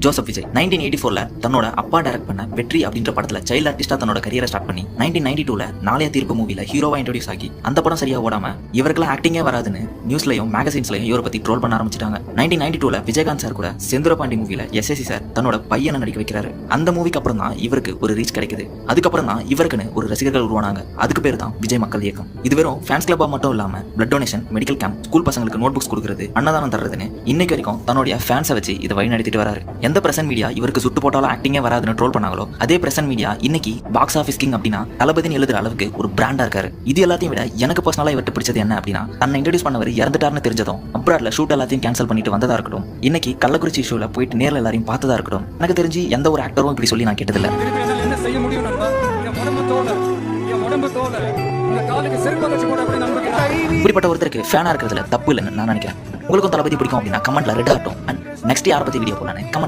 Joseph Vijay 1984ல தன்னோட அப்பா direct பண்ண வெற்றி அப்படின்ற படத்துல சைல்ட் ஆர்டிஸ்டா தன்னோட கரியரை ஸ்டார்ட் பண்ணி 1992ல நாளைய தீர்ப்பு மூவில ஹீரோவா இன்ட்ரோடியூஸ் ஆகி அந்த படம் சரியா ஓடாம இவருக்குலாம் ஆக்டிங்கே வராதுன்னு நியூஸ்லயும் மேகசின்ஸ்லயும் இவரை பத்தி ட்ரோல் பண்ண ஆரம்பிச்சிட்டாங்க. 1992ல விஜயகாந்த் சார் கூட செந்தூரபாண்டி மூவில எஸ்எஸ்சி சார் தன்னோட பையனை நடிக்க வைக்கிறாரு. அந்த மூவிக்கு அப்புறம் தான் இவருக்கு ஒரு ரீச் கிடைக்குது. அதுக்கப்புறம் தான் இவருக்குன்னு ஒரு ரசிகர்கள் உருவானாங்க. அதுக்கு பேர் தான் விஜய் மக்கள் இயக்கம். இது வெறும் ஃபேன்ஸ் கிளப்பா மட்டும் இல்லாம blood donation, medical camp, school பசங்களுக்கு நோட் புக்ஸ் கொடுக்குறது, அன்னதானம் தர்றதுன்னு இன்னைக்கு வரைக்கும் தன்னுடைய ஃபேன்ஸை வச்சு இதை வழி நடத்திட்டு வராரு. எந்த பிரசன்ட் மீடியா இவருக்கு சுட்டு போட்டாலும் ஆக்டிங்கே வராதுன்னு ட்ரோல் பண்ணாங்களோ அதே பிரசன்ட் மீடியா இன்னைக்கு பாக்ஸ் ஆஃபீஸ் கிங் அப்படின்னா தளபதினு எழுதுற அளவுக்கு ஒரு பிராண்டா இருக்காரு. இது எல்லாத்தையும் விட எனக்கு பர்சனலா இவர்கிட்ட பிடிச்சது என்ன அப்படின்னா, தன்னை இன்ட்ரோடியூஸ் பண்ணவர் இறந்துட்டாருன்னு தெரிஞ்சதும் அப்ராட்ல ஷூட் எல்லாத்தையும் கேன்சல் பண்ணிட்டு வந்ததா இருக்கட்டும், இன்னைக்கு கள்ளக்குறிச்சி ஷோல போயிட்டு நேரில் எல்லாரையும் பார்த்ததா இருக்கட்டும், எனக்கு தெரிஞ்சு எந்த ஒரு ஆக்டரும் இப்படி சொல்லி நான் கேட்டதில்லை. இப்படிப்பட்ட ஒருத்தருக்கு ஃபேனா இருக்கிறதுல தப்பு இல்லைன்னு நான் நினைக்கிறேன். உங்களுக்கும் தளபதி பிடிக்கும் அப்படின்னா கமெண்ட்ல ரெட் ஆகட்டும். அண்ட் நெக்ஸ்ட் யாரை பத்தி வீடியோ போடலான்னு கமெண்ட்ல